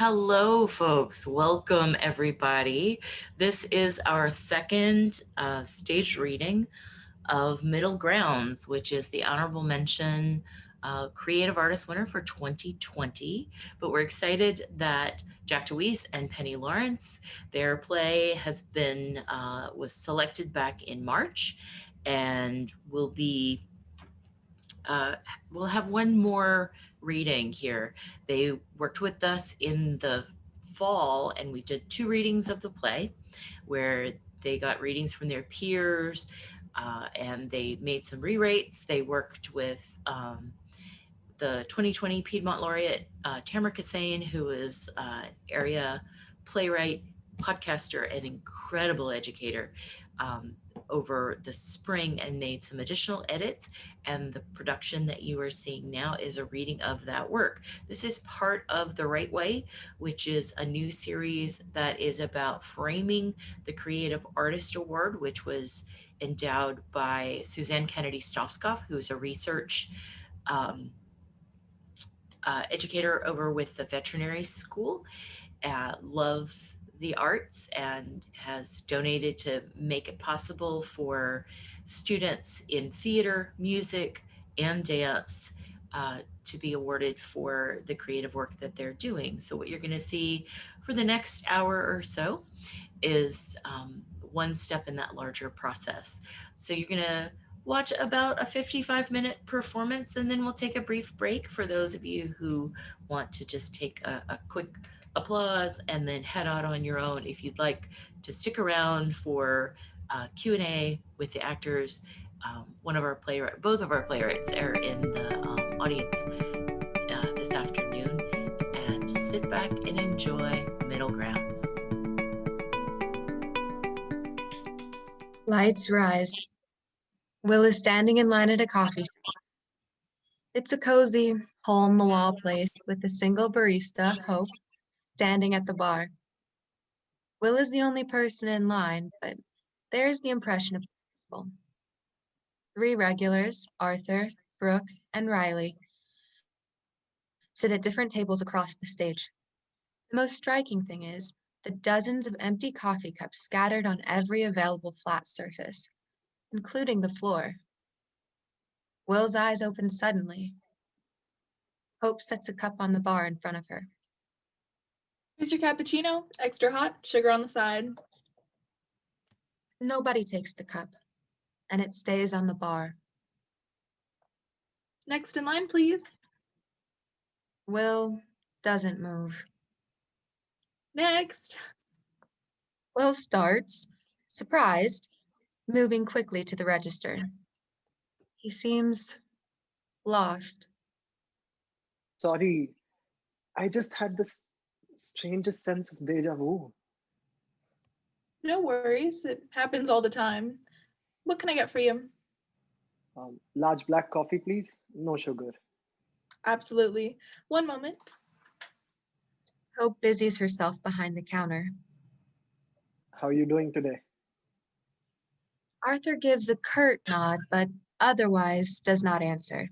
Hello, folks. Welcome, everybody. This is our second staged reading of Middle Grounds, which is the honorable mention Creative Artist winner for 2020. But we're excited that Jack Deweese and Penny Lawrence, their play was selected back in March, and we'll have one more reading here. They worked with us in the fall, and we did 2 readings of the play where they got readings from their peers, and they made some rewrites. They worked with the 2020 Piedmont laureate, Tamara Kassane, who is area playwright, podcaster, and incredible educator, over the spring, and made some additional edits. And the production that you are seeing now is a reading of that work. This is part of The Right Way, which is a new series that is about framing the Creative Artist Award, which was endowed by Suzanne Kennedy Stoskopf, who is a research educator over with the veterinary school, loves the arts, and has donated to make it possible for students in theater, music, and dance to be awarded for the creative work that they're doing. So what you're going to see for the next hour or so is one step in that larger process. So you're going to watch about a 55-minute performance, and then we'll take a brief break for those of you who want to just take a quick applause and then head out on your own. If you'd like to stick around for Q&A with the actors, both of our playwrights are in the audience this afternoon, and sit back and enjoy Middle Grounds. Lights rise. Will is standing in line at a coffee shop. It's a cozy, hole-in-the-wall place with a single barista, Hope, standing at the bar. Will is the only person in line, but there's the impression of people. 3 regulars, Arthur, Brooke, and Riley, sit at different tables across the stage. The most striking thing is the dozens of empty coffee cups scattered on every available flat surface, including the floor. Will's eyes open suddenly. Hope sets a cup on the bar in front of her. Here's your cappuccino, extra hot, sugar on the side. Nobody takes the cup, and it stays on the bar. Next in line, please. Will doesn't move. Next. Will starts, surprised, moving quickly to the register. He seems lost. Sorry, I just had this strangest sense of deja vu. No worries, it happens all the time. What can I get for you? Large black coffee, please. No sugar. Absolutely. One moment. Hope busies herself behind the counter. How are you doing today? Arthur gives a curt nod, but otherwise does not answer.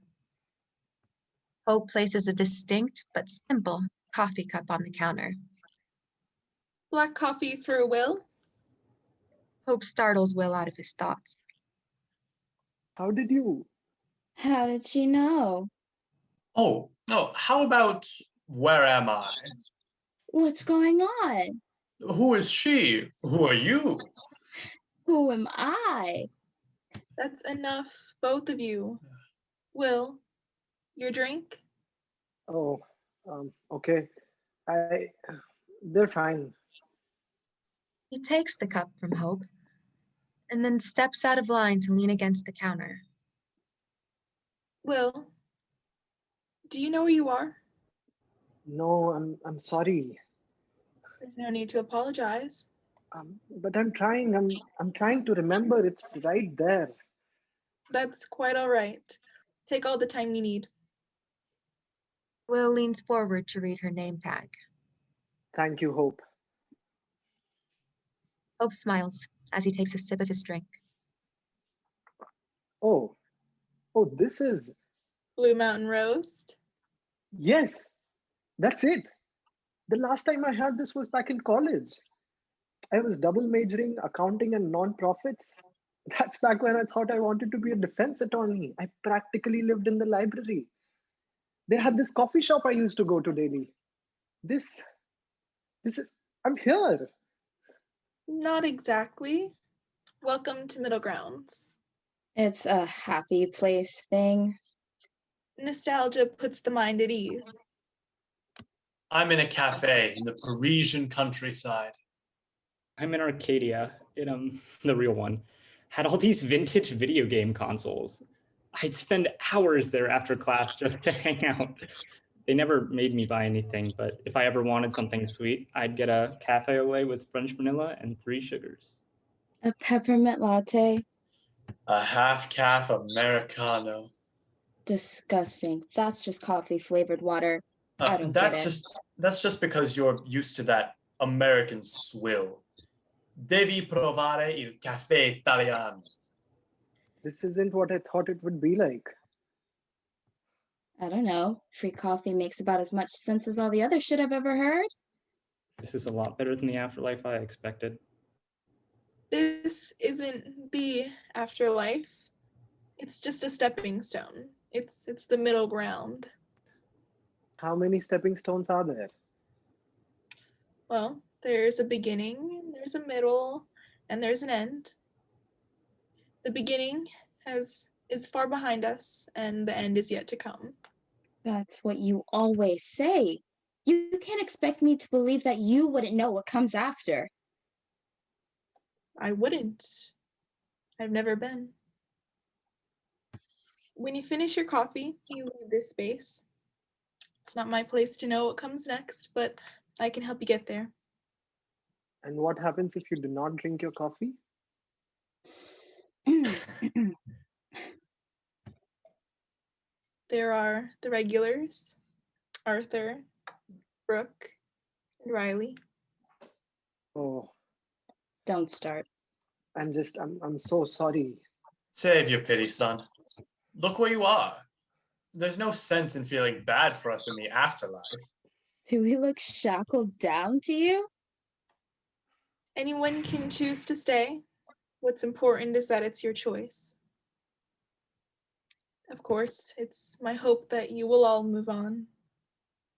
Hope places a distinct but simple coffee cup on the counter. Black coffee for Will. Hope startles Will out of his thoughts. How did you? How did she know? Oh, how about where am I? What's going on? Who is she? Who are you? Who am I? That's enough, both of you. Will, your drink? Oh, okay. They're fine. He takes the cup from Hope and then steps out of line to lean against the counter. Will, do you know where you are? No, I'm sorry. There's no need to apologize. But I'm trying. I'm trying to remember. It's right there. That's quite all right. Take all the time you need. Will leans forward to read her name tag. Thank you, Hope. Hope smiles as he takes a sip of his drink. Oh, this is. Blue Mountain Roast. Yes, that's it. The last time I had this was back in college. I was double majoring accounting and non-profits. That's back when I thought I wanted to be a defense attorney. I practically lived in the library. They had this coffee shop I used to go to daily. This, this is, I'm here. Not exactly. Welcome to Middle Grounds. It's a happy place thing. Nostalgia puts the mind at ease. I'm in a cafe in the Parisian countryside. I'm in Arcadia, in the real one. Had all these vintage video game consoles. I'd spend hours there after class just to hang out. They never made me buy anything, but if I ever wanted something sweet, I'd get a cafe au lait with French vanilla and 3 sugars. A peppermint latte? A half-calf Americano. Disgusting. That's just coffee flavored water. I don't get it. That's just because you're used to that American swill. Devi provare il caffè italiano. This isn't what I thought it would be like. I don't know. Free coffee makes about as much sense as all the other shit I've ever heard. This is a lot better than the afterlife I expected. This isn't the afterlife. It's just a stepping stone. It's the middle ground. How many stepping stones are there? Well, there's a beginning, there's a middle, and there's an end. The beginning is far behind us, and the end is yet to come. That's what you always say. You can't expect me to believe that you wouldn't know what comes after. I wouldn't. I've never been. When you finish your coffee, you leave this space. It's not my place to know what comes next, but I can help you get there. And what happens if you do not drink your coffee? There are the regulars, Arthur, Brooke, and Riley. Oh, Don't start. I'm so sorry. Save your pity, son. Look where you are. There's no sense in feeling bad for us in the afterlife. Do we look shackled down to you? Anyone can choose to stay. What's important is that it's your choice. Of course, it's my hope that you will all move on.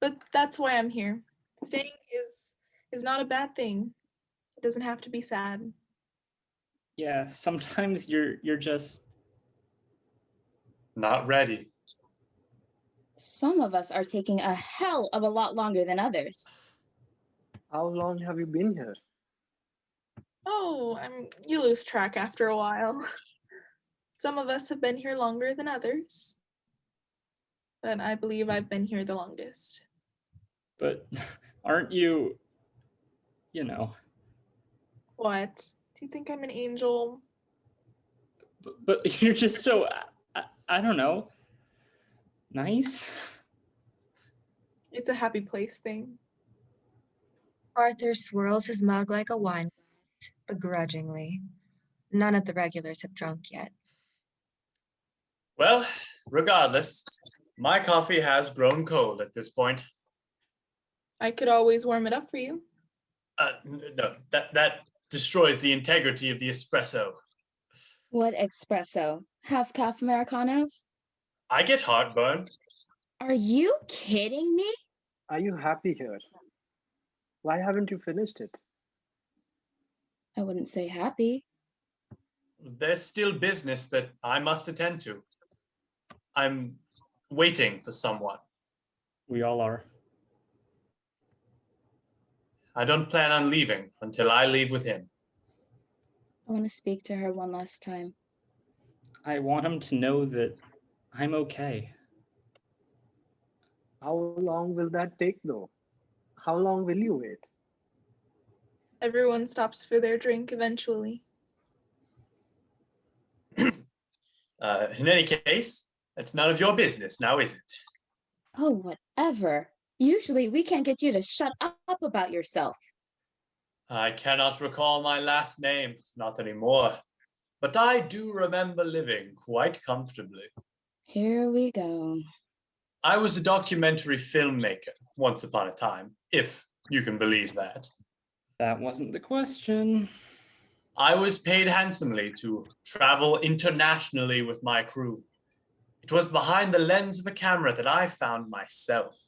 But that's why I'm here. Staying is not a bad thing. It doesn't have to be sad. Yeah, sometimes you're just Not ready. Some of us are taking a hell of a lot longer than others. How long have you been here? Oh, you lose track after a while. Some of us have been here longer than others. But I believe I've been here the longest. but aren't you, you know, What? Do you think I'm an angel? but you're just so, I don't know, nice? It's a happy place thing. Arthur swirls his mug like a wine glass, begrudgingly. None of the regulars have drunk yet. Well, regardless, my coffee has grown cold at this point. I could always warm it up for you. No, that destroys the integrity of the espresso. What espresso? Half calf Americano? I get heartburn. Are you kidding me? Are you happy here? Why haven't you finished it? I wouldn't say happy. There's still business that I must attend to. I'm waiting for someone. We all are. I don't plan on leaving until I leave with him. I want to speak to her one last time. I want him to know that I'm okay. How long will that take though? How long will you wait? Everyone stops for their drink eventually. In any case, it's none of your business now, is it? Oh, whatever. Usually we can't get you to shut up about yourself. I cannot recall my last name, not anymore. But I do remember living quite comfortably. Here we go. I was a documentary filmmaker once upon a time, if You can believe that. That wasn't the question. I was paid handsomely to travel internationally with my crew. It was behind the lens of a camera that I found myself.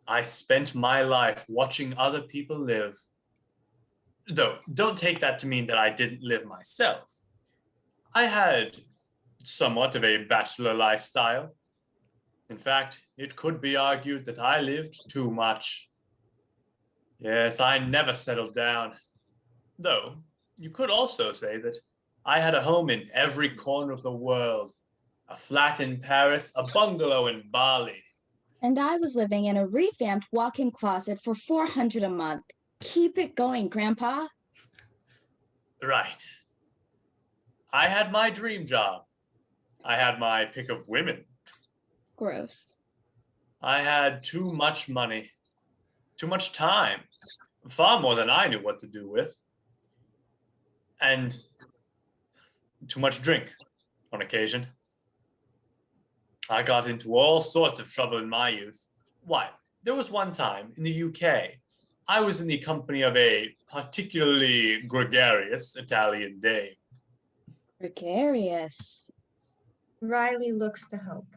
I spent my life watching other people live. Though, don't take that to mean that I didn't live myself. I had somewhat of a bachelor lifestyle. In fact, it could be argued that I lived too much. Yes, I never settled down. Though, you could also say that I had a home in every corner of the world. A flat in Paris, a bungalow in Bali. And I was living in a revamped walk-in closet for $400 a month. Keep it going, Grandpa. Right. I had my dream job. I had my pick of women. Gross. I had too much money, too much time, far more than I knew what to do with, and too much drink on occasion. I got into all sorts of trouble in my youth. Why, there was one time in the UK, I was in the company of a particularly gregarious Italian dame. Gregarious. Riley looks to Hope.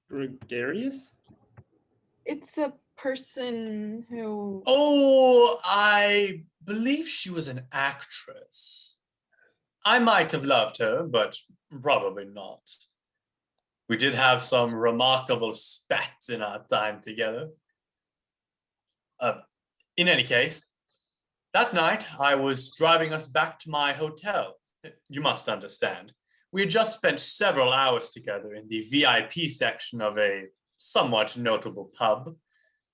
Gregarious? It's a person who. Oh, I believe she was an actress. I might have loved her, but probably not. We did have some remarkable spats in our time together. In any case, that night I was driving us back to my hotel. You must understand, we had just spent several hours together in the VIP section of a somewhat notable pub,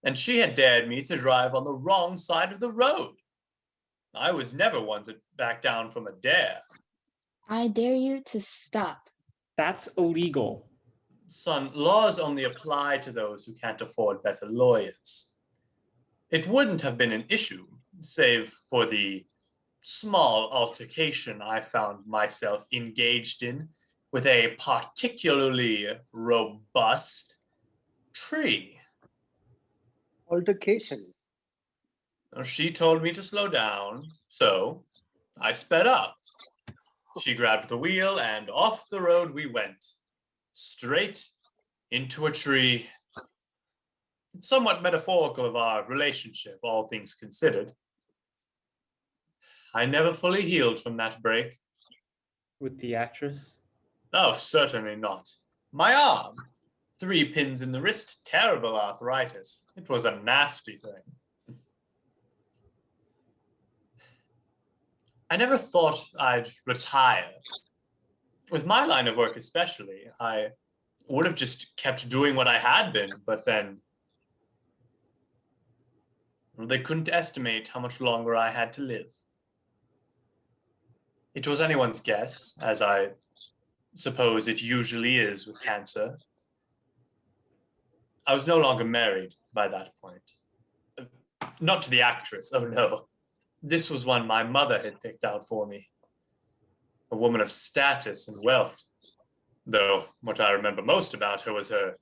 and she had dared me to drive on the wrong side of the road. I was never one to back down from a dare. I dare you to stop. That's illegal. Son, laws only apply to those who can't afford better lawyers. It wouldn't have been an issue, save for the small altercation I found myself engaged in with a particularly robust tree. Altercation. She told me to slow down, so I sped up. She grabbed the wheel, and off the road we went, straight into a tree. It's somewhat metaphorical of our relationship, all things considered. I never fully healed from that break. With the actress? Oh, certainly not. My arm, 3 pins in the wrist, terrible arthritis. It was a nasty thing. I never thought I'd retire. With my line of work especially, I would have just kept doing what I had been, but then they couldn't estimate how much longer I had to live. It was anyone's guess, as I suppose it usually is with cancer. I was no longer married by that point. Not to the actress, oh no. This was one my mother had picked out for me. A woman of status and wealth. Though what I remember most about her was her...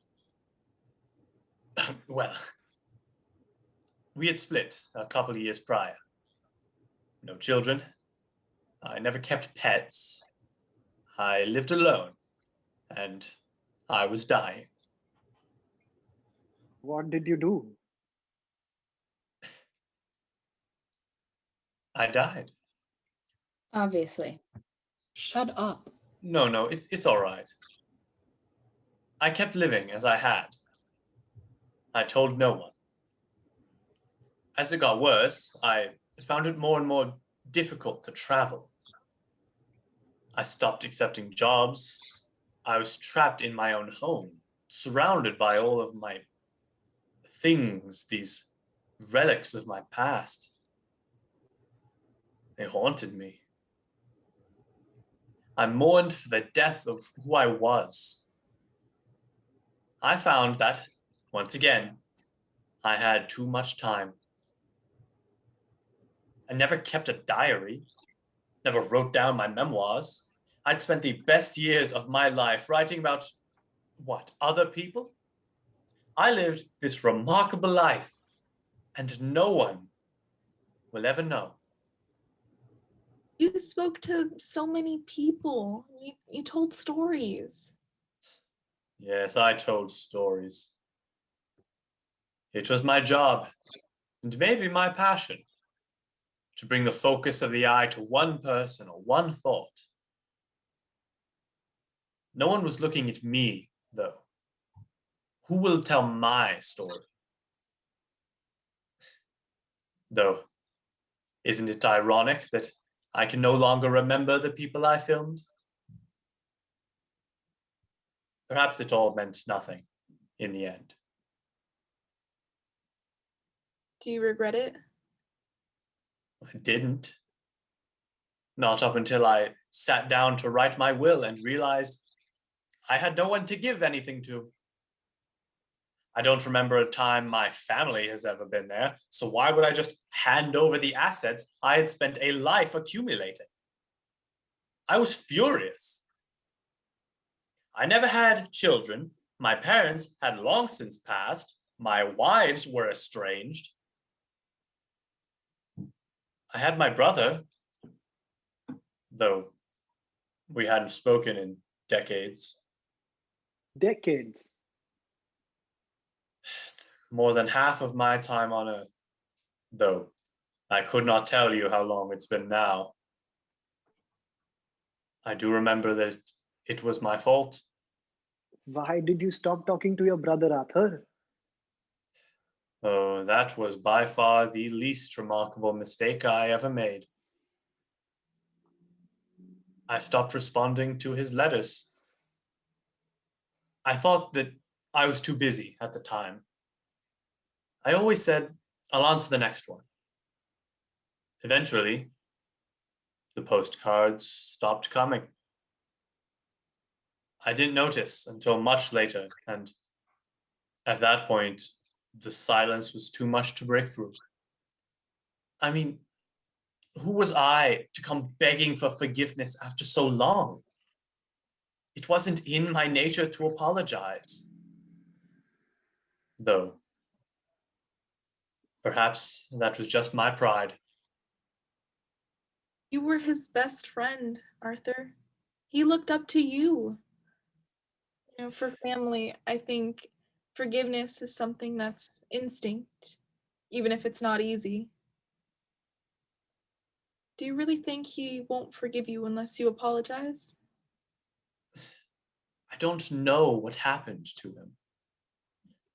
well, we had split a couple of years prior. No children. I never kept pets. I lived alone. And I was dying. What did you do? I died. Obviously. Shut up. No, it's all right. I kept living as I had. I told no one. As it got worse, I found it more and more difficult to travel. I stopped accepting jobs. I was trapped in my own home, surrounded by all of my things, these relics of my past. They haunted me. I mourned for the death of who I was. I found that, once again, I had too much time. I never kept a diary, never wrote down my memoirs. I'd spent the best years of my life writing about, what, other people? I lived this remarkable life, and no one will ever know. You spoke to so many people. You told stories. Yes, I told stories. It was my job, and maybe my passion, to bring the focus of the eye to one person or one thought. No one was looking at me, though. Who will tell my story? Though, isn't it ironic that I can no longer remember the people I filmed? Perhaps it all meant nothing in the end. Do you regret it? I didn't. Not up until I sat down to write my will and realized I had no one to give anything to. I don't remember a time my family has ever been there, so why would I just hand over the assets I had spent a life accumulating? I was furious. I never had children. My parents had long since passed. My wives were estranged. I had my brother, though we hadn't spoken in decades. Decades. More than half of my time on Earth, though I could not tell you how long it's been now. I do remember that it was my fault. Why did you stop talking to your brother, Arthur? Oh, that was by far the least remarkable mistake I ever made. I stopped responding to his letters. I thought that I was too busy at the time. I always said, I'll answer the next one. Eventually, the postcards stopped coming. I didn't notice until much later, and at that point, the silence was too much to break through. I mean, who was I to come begging for forgiveness after so long? It wasn't in my nature to apologize. Though, perhaps that was just my pride. You were his best friend, Arthur. He looked up to you. For family, I think forgiveness is something that's instinct, even if it's not easy. Do you really think he won't forgive you unless you apologize? I don't know what happened to him.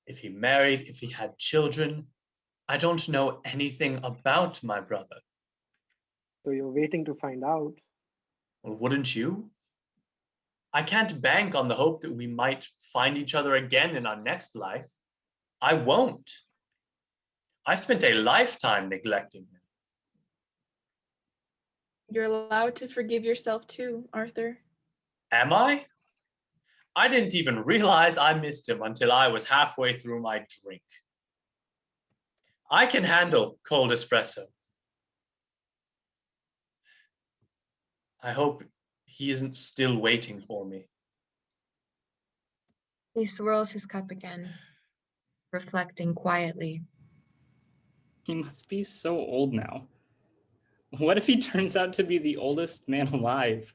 If he married, if he had children, I don't know anything about my brother. So you're waiting to find out. Well, wouldn't you? I can't bank on the hope that we might find each other again in our next life. I won't. I spent a lifetime neglecting him. You're allowed to forgive yourself too, Arthur. Am I? I didn't even realize I missed him until I was halfway through my drink. I can handle cold espresso. I hope he isn't still waiting for me. He swirls his cup again, reflecting quietly. He must be so old now. What if he turns out to be the oldest man alive?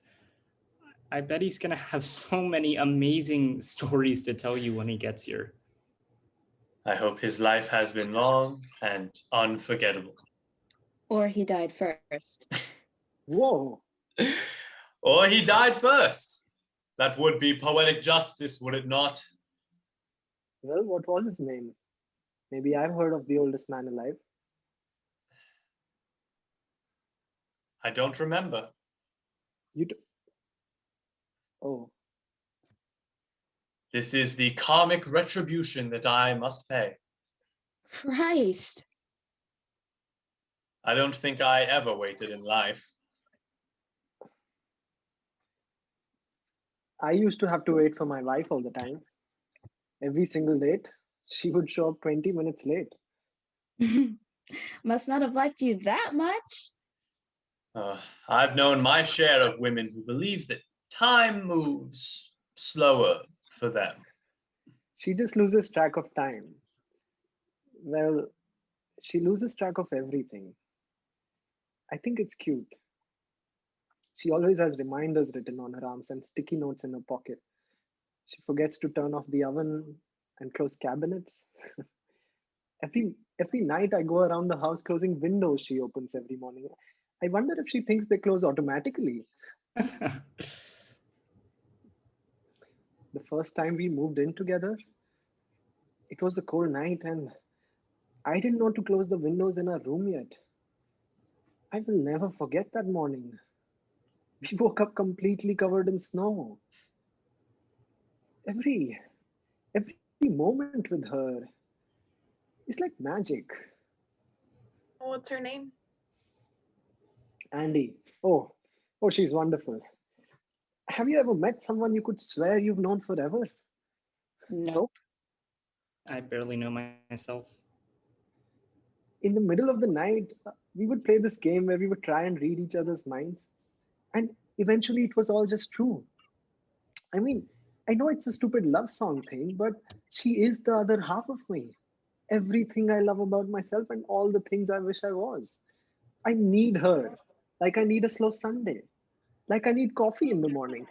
I bet he's gonna have so many amazing stories to tell you when he gets here. I hope his life has been long and unforgettable. Or he died first. Whoa. Or he died first. That would be poetic justice, would it not? Well, what was his name? Maybe I've heard of the oldest man alive. I don't remember. You Oh, This is the karmic retribution that I must pay. Christ. I don't think I ever waited in life. I used to have to wait for my wife all the time. Every single date, she would show up 20 minutes late. Must not have liked you that much. I've known my share of women who believe that time moves slower for them. She just loses track of time. Well, She loses track of everything. I think it's cute. She always has reminders written on her arms and sticky notes in her pocket. She forgets to turn off the oven and close cabinets. Every night I go around the house closing windows she opens every morning. I wonder if she thinks they close automatically. The first time we moved in together, it was a cold night and I didn't know to close the windows in our room yet. I will never forget that morning. We woke up completely covered in snow. Every every moment with her is like magic. What's her name? Andy, oh, she's wonderful. Have you ever met someone you could swear you've known forever? Nope. I barely know myself. In the middle of the night, we would play this game where we would try and read each other's minds, and eventually it was all just true. I mean, I know it's a stupid love song thing, but she is the other half of me. Everything I love about myself and all the things I wish I was. I need her. Like I need a slow Sunday. Like I need coffee in the morning.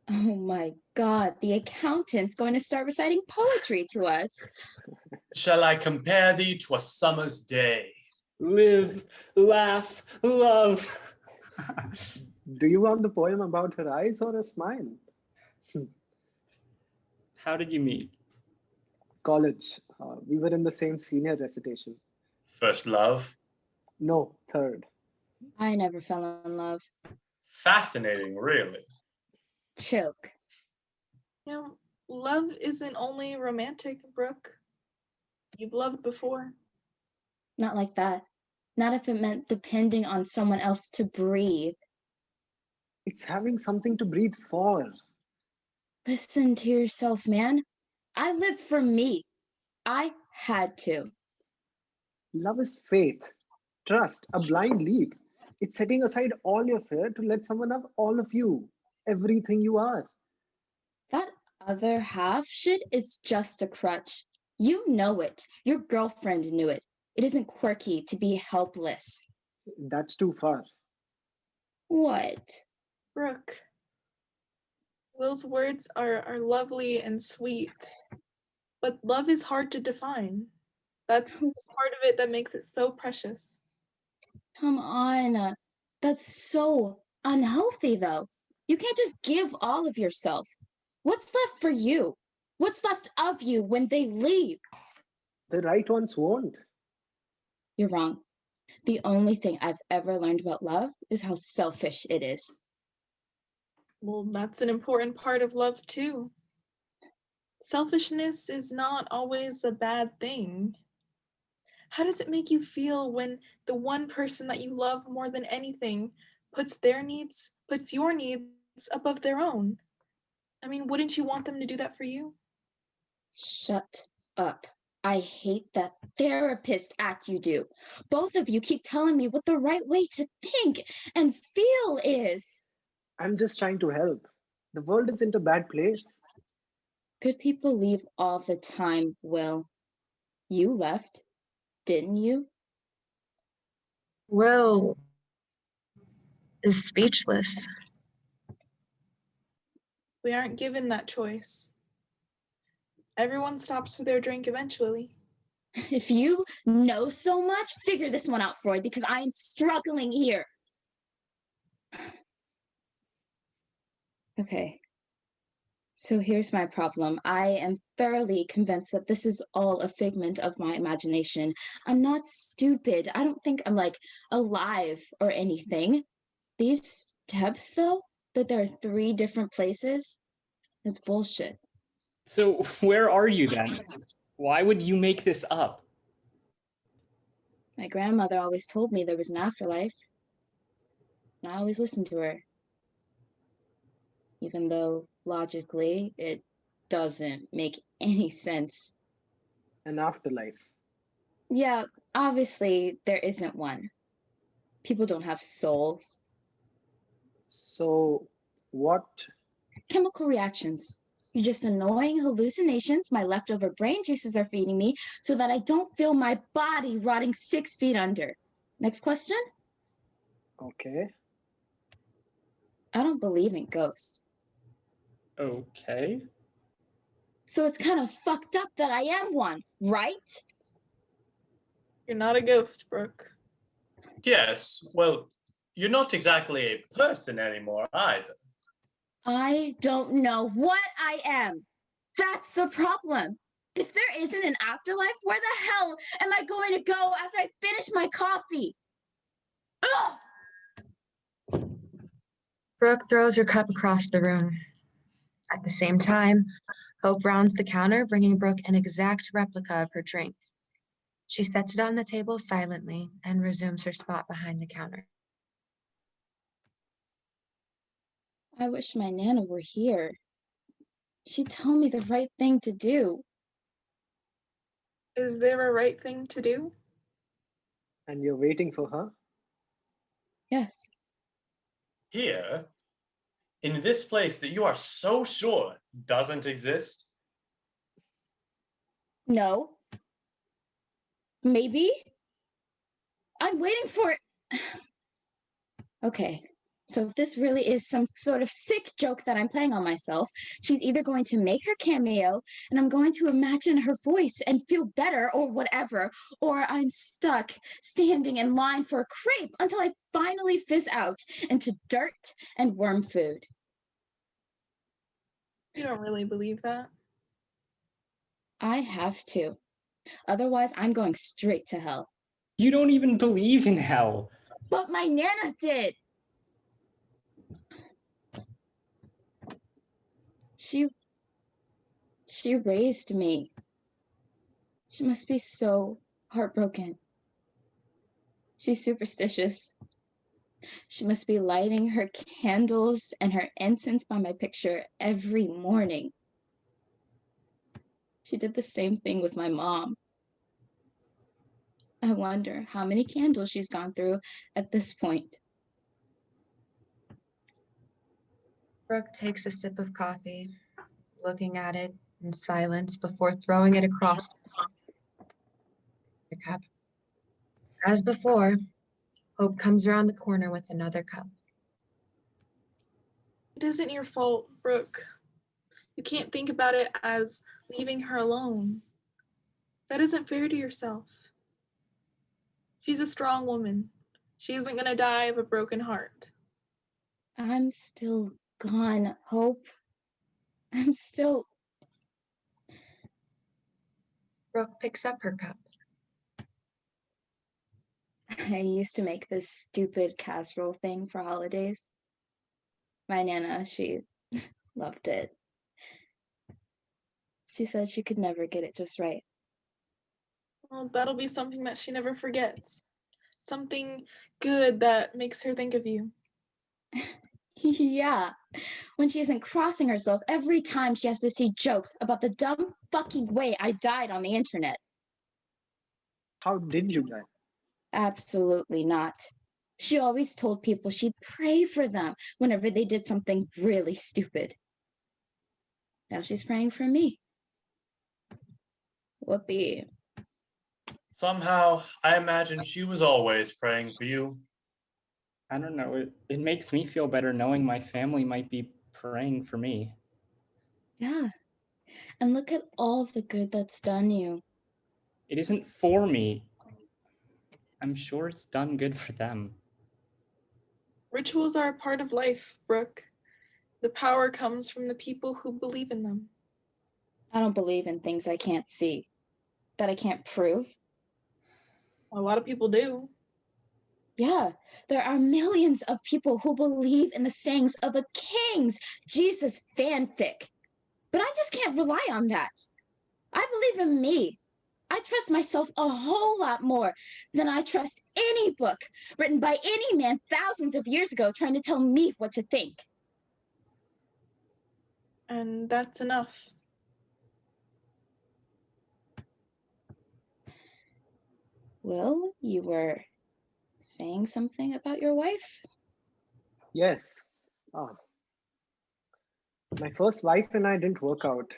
Oh my God, the accountant's going to start reciting poetry to us. Shall I compare thee to a summer's day? Live, laugh, love. Do you want the poem about her eyes or her smile? How did you meet? College. We were in the same senior recitation. First love? No, third. I never fell in love. Fascinating, really. Choke. You know, love isn't only romantic, Brooke. You've loved before. Not like that. Not if it meant depending on someone else to breathe. It's having something to breathe for. Listen to yourself, man. I lived for me. I had to. Love is faith, trust, a blind leap. It's setting aside all your fear to let someone have all of you, everything you are. That other half shit is just a crutch. You know it. Your girlfriend knew it. It isn't quirky to be helpless. That's too far. What? Brooke, those words are lovely and sweet, but love is hard to define. That's part of it that makes it so precious. Come on. That's so unhealthy, though. You can't just give all of yourself. What's left for you? What's left of you when they leave? The right ones won't. You're wrong. The only thing I've ever learned about love is how selfish it is. Well, that's an important part of love, too. Selfishness is not always a bad thing. How does it make you feel when the one person that you love more than anything puts your needs above their own? I mean, wouldn't you want them to do that for you? Shut up. I hate that therapist act you do. Both of you keep telling me what the right way to think and feel is. I'm just trying to help. The world isn't a bad place. Good people leave all the time, Will. You left, didn't you? Will is speechless. We aren't given that choice. Everyone stops for their drink eventually. If you know so much, figure this one out, Freud, because I am struggling here. Okay. So here's my problem. I am thoroughly convinced that this is all a figment of my imagination. I'm not stupid. I don't think I'm like alive or anything. These steps, though, that there are 3 different places, it's bullshit. So where are you then? Why would you make this up? My grandmother always told me there was an afterlife. And I always listened to her. Even though logically it doesn't make any sense. An afterlife. Yeah, obviously there isn't one. People don't have souls. So, what? Chemical reactions. You're just annoying hallucinations my leftover brain juices are feeding me so that I don't feel my body rotting 6 feet under. Next question? Okay. I don't believe in ghosts. Okay. So it's kind of fucked up that I am one, right? You're not a ghost, Brooke. Yes, well, you're not exactly a person anymore either. I don't know what I am. That's the problem. If there isn't an afterlife, where the hell am I going to go after I finish my coffee? Ugh! Brooke throws her cup across the room. At the same time, Hope rounds the counter, bringing Brooke an exact replica of her drink. She sets it on the table silently and resumes her spot behind the counter. I wish my Nana were here. She'd tell me the right thing to do. Is there a right thing to do? And you're waiting for her? Yes. Here, in this place that you are so sure doesn't exist? No. Maybe? I'm waiting for it. Okay. So if this really is some sort of sick joke that I'm playing on myself, she's either going to make her cameo and I'm going to imagine her voice and feel better or whatever, or I'm stuck standing in line for a crepe until I finally fizz out into dirt and worm food. You don't really believe that. I have to. Otherwise, I'm going straight to hell. You don't even believe in hell. But my Nana did. She raised me. She must be so heartbroken. She's superstitious. She must be lighting her candles and her incense by my picture every morning. She did the same thing with my mom. I wonder how many candles she's gone through at this point. Brooke takes a sip of coffee, looking at it in silence before throwing it across the cup. As before, Hope comes around the corner with another cup. It isn't your fault, Brooke. You can't think about it as leaving her alone. That isn't fair to yourself. She's a strong woman. She isn't going to die of a broken heart. I'm still gone, Hope. I'm still... Brooke picks up her cup. I used to make this stupid casserole thing for holidays. My Nana, she loved it. She said she could never get it just right. Well, that'll be something that she never forgets. Something good that makes her think of you. Yeah, when she isn't crossing herself every time she has to see jokes about the dumb fucking way I died on the internet. How did you die? Absolutely not. She always told people she'd pray for them whenever they did something really stupid. Now she's praying for me. Whoopee. Somehow, I imagine she was always praying for you. I don't know. It makes me feel better knowing my family might be praying for me. Yeah. And look at all of the good that's done you. It isn't for me. I'm sure it's done good for them. Rituals are a part of life, Brooke. The power comes from the people who believe in them. I don't believe in things I can't see, that I can't prove. A lot of people do. Yeah, there are millions of people who believe in the sayings of a King's Jesus fanfic. But I just can't rely on that. I believe in me. I trust myself a whole lot more than I trust any book written by any man thousands of years ago trying to tell me what to think. And that's enough. Well, you were saying something about your wife? Yes. Ah. My first wife and I didn't work out.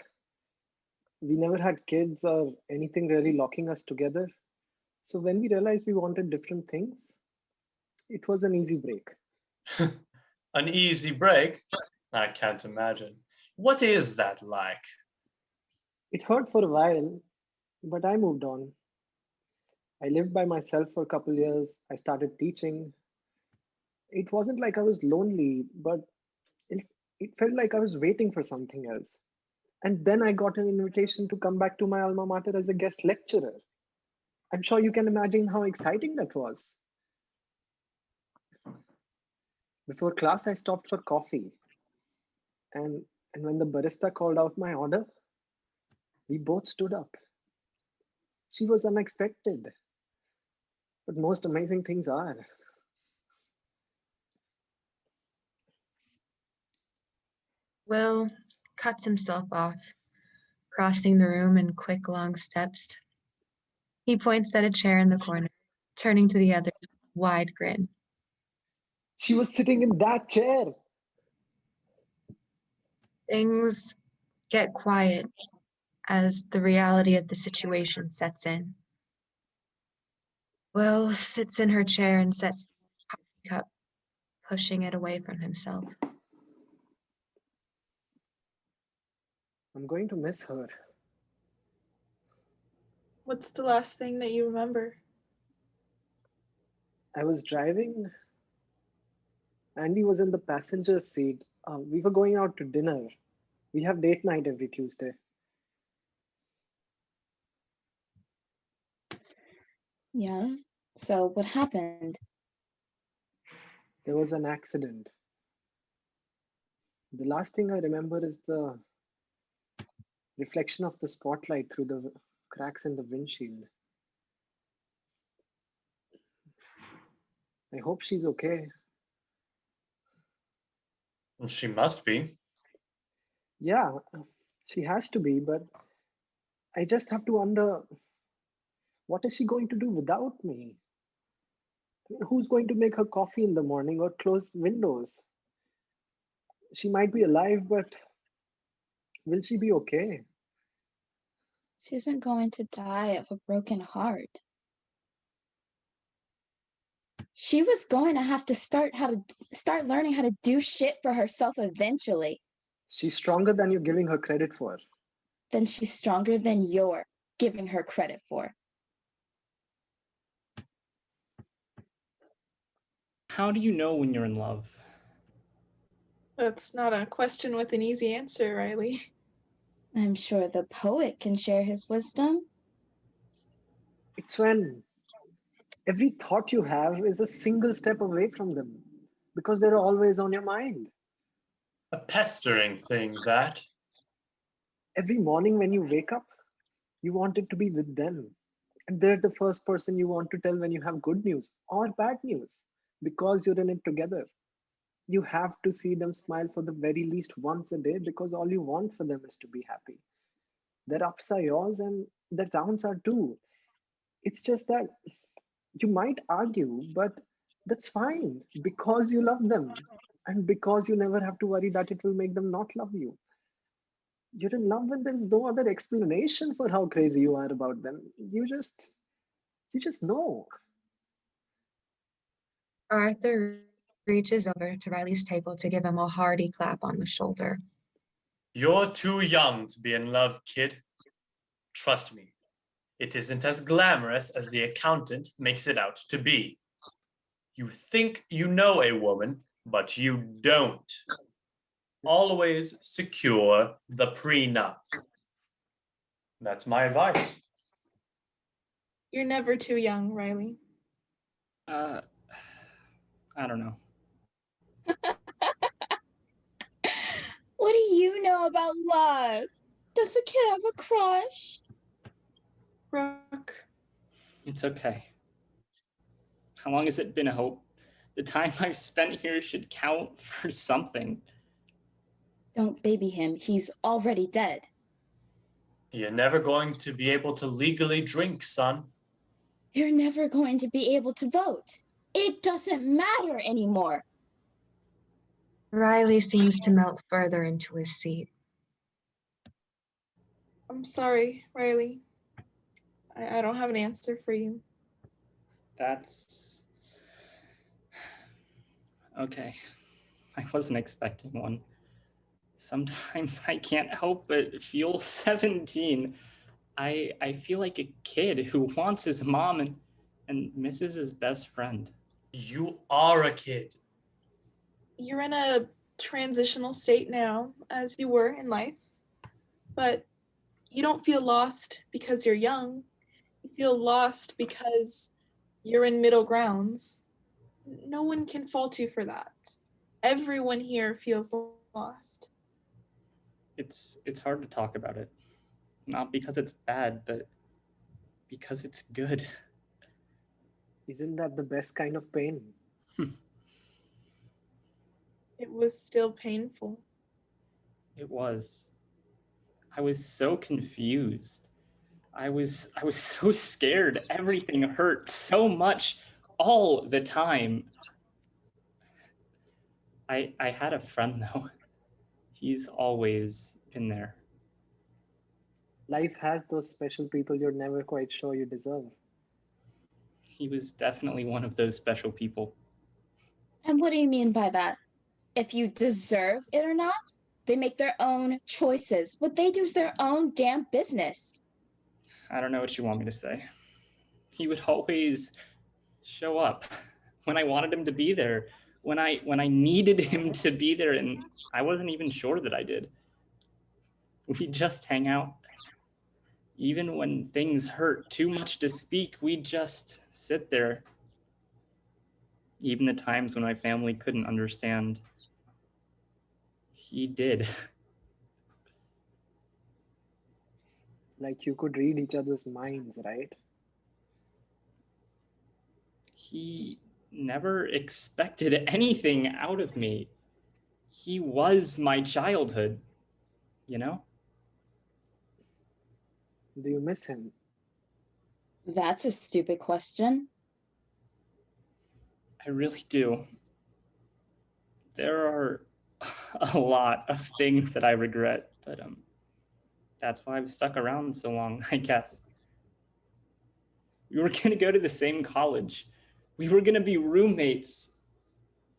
We never had kids or anything really locking us together. So when we realized we wanted different things, it was an easy break. An easy break? I can't imagine. What is that like? It hurt for a while, but I moved on. I lived by myself for a couple years. I started teaching. It wasn't like I was lonely, but it, it felt like I was waiting for something else. And then I got an invitation to come back to my alma mater as a guest lecturer. I'm sure you can imagine how exciting that was. Before class, I stopped for coffee. And, and when the barista called out my order, we both stood up. She was unexpected, but most amazing things are. Will cuts himself off, crossing the room in quick, long steps. He points at a chair in the corner, turning to the others with a wide grin. She was sitting in that chair. Things get quiet as the reality of the situation sets in. Will sits in her chair and sets the coffee cup, pushing it away from himself. I'm going to miss her. What's the last thing that you remember? I was driving. Andy was in the passenger seat. We were going out to dinner. We have date night every Tuesday. Yeah. So what happened? There was an accident. The last thing I remember is the reflection of the spotlight through the cracks in the windshield. I hope she's okay. She must be. Yeah, she has to be, but I just have to wonder, what is she going to do without me? Who's going to make her coffee in the morning or close windows? She might be alive, but will she be okay? She isn't going to die of a broken heart. She was going to have to start learning how to do shit for herself eventually. She's stronger than you're giving her credit for. Then she's stronger than you're giving her credit for. How do you know when you're in love? That's not a question with an easy answer, Riley. I'm sure the poet can share his wisdom. It's when every thought you have is a single step away from them because they're always on your mind. A pestering thing, that. Every morning when you wake up, you want it to be with them. And they're the first person you want to tell when you have good news or bad news because you're in it together. You have to see them smile for the very least once a day because all you want for them is to be happy. Their ups are yours and their downs are too. It's just that you might argue, but that's fine because you love them and because you never have to worry that it will make them not love you. You're in love when there's no other explanation for how crazy you are about them. You just know. Arthur reaches over to Riley's table to give him a hearty clap on the shoulder. You're too young to be in love, kid. Trust me, it isn't as glamorous as the accountant makes it out to be. You think you know a woman, but you don't. Always secure the prenup. That's my advice. You're never too young, Riley. I don't know. What do you know about love? Does the kid have a crush? Brooke. It's okay. How long has it been, Hope? The time I've spent here should count for something. Don't baby him. He's already dead. You're never going to be able to legally drink, son. You're never going to be able to vote. It doesn't matter anymore. Riley seems to melt further into his seat. I'm sorry, Riley. I don't have an answer for you. That's okay. I wasn't expecting one. Sometimes I can't help but feel 17. I feel like a kid who wants his mom and misses his best friend. You are a kid. You're in a transitional state now, as you were in life, but you don't feel lost because you're young. You feel lost because you're in middle grounds. No one can fault you for that. Everyone here feels lost. It's hard to talk about it. Not because it's bad, but because it's good. Isn't that the best kind of pain? It was still painful. It was. I was so confused. I was so scared. Everything hurt so much all the time. I had a friend though. He's always been there. Life has those special people you're never quite sure you deserve. He was definitely one of those special people. And what do you mean by that? If you deserve it or not? They make their own choices. What they do is their own damn business. I don't know what you want me to say. He would always show up when I wanted him to be there, when I needed him to be there, and I wasn't even sure that I did. We'd just hang out. Even when things hurt too much to speak, we'd just sit there. Even the times when my family couldn't understand, he did. Like you could read each other's minds, right? He never expected anything out of me. He was my childhood, you know? Do you miss him? That's a stupid question. I really do. There are a lot of things that I regret, but that's why I've stuck around so long, I guess. We were gonna go to the same college. We were gonna be roommates.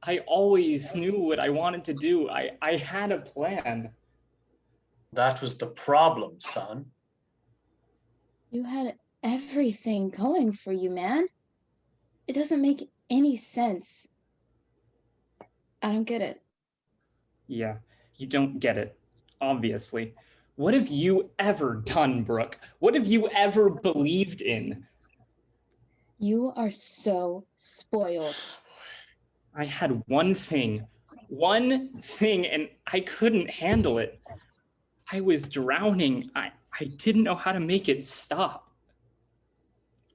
I always knew what I wanted to do. I had a plan. That was the problem, son. You had everything going for you, man. It doesn't make any sense. I don't get it. Yeah, you don't get it, obviously. What have you ever done, Brooke? What have you ever believed in? You are so spoiled. I had one thing, and I couldn't handle it. I was drowning. I didn't know how to make it stop.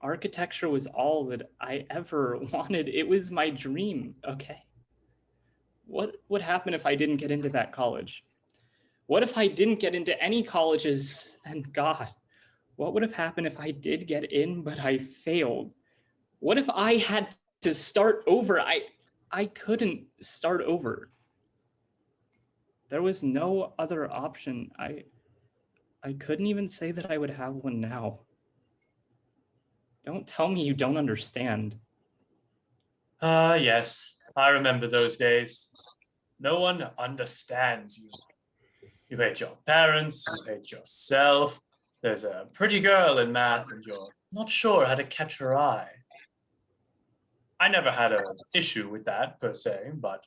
Architecture was all that I ever wanted. It was my dream, okay? What would happen if I didn't get into that college? What if I didn't get into any colleges? Thank God. What would have happened if I did get in, but I failed? What if I had to start over? I couldn't start over. There was no other option. I couldn't even say that I would have one now. Don't tell me you don't understand. Yes, I remember those days. No one understands you. You hate your parents, you hate yourself. There's a pretty girl in math and you're not sure how to catch her eye. I never had an issue with that per se, but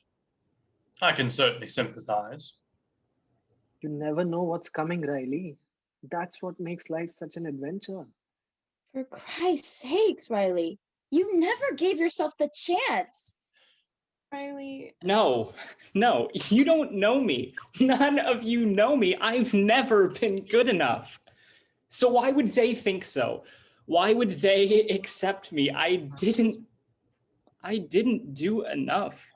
I can certainly sympathize. You never know what's coming, Riley. That's what makes life such an adventure. For Christ's sakes, Riley. You never gave yourself the chance. Riley, No, you don't know me. None of you know me. I've never been good enough. So why would they think so? Why would they accept me? I didn't do enough.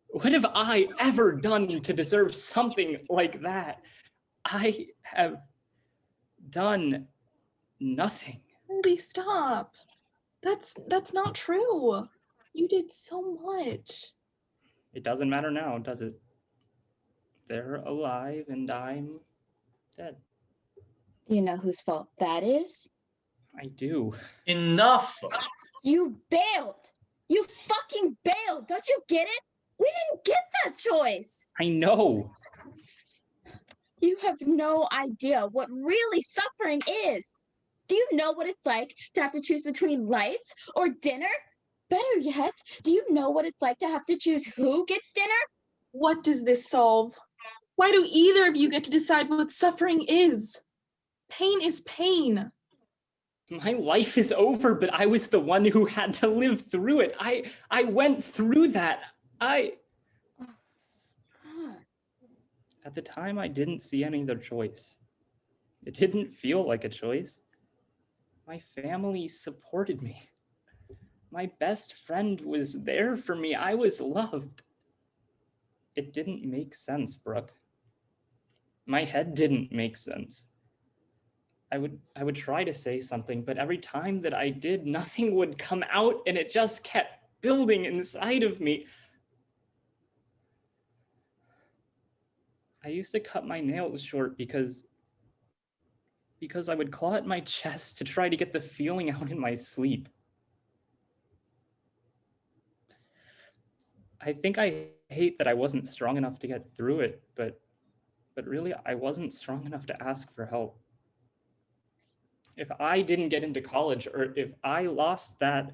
What have I ever done to deserve something like that? I have done nothing. Riley, stop. That's not true. You did so much. It doesn't matter now, does it? They're alive and I'm dead. Do you know whose fault that is? I do. Enough! You bailed! You fucking bailed! Don't you get it? We didn't get that choice! I know. You have no idea what really suffering is. Do you know what it's like to have to choose between lights or dinner? Better yet, do you know what it's like to have to choose who gets dinner? What does this solve? Why do either of you get to decide what suffering is? Pain is pain. My life is over, but I was the one who had to live through it. I went through that. At the time, I didn't see any other choice. It didn't feel like a choice. My family supported me. My best friend was there for me. I was loved. It didn't make sense, Brooke. My head didn't make sense. I would try to say something, but every time that I did, nothing would come out and it just kept building inside of me. I used to cut my nails short because I would claw at my chest to try to get the feeling out in my sleep. I think I hate that I wasn't strong enough to get through it, but really I wasn't strong enough to ask for help. If I didn't get into college, or if I lost that,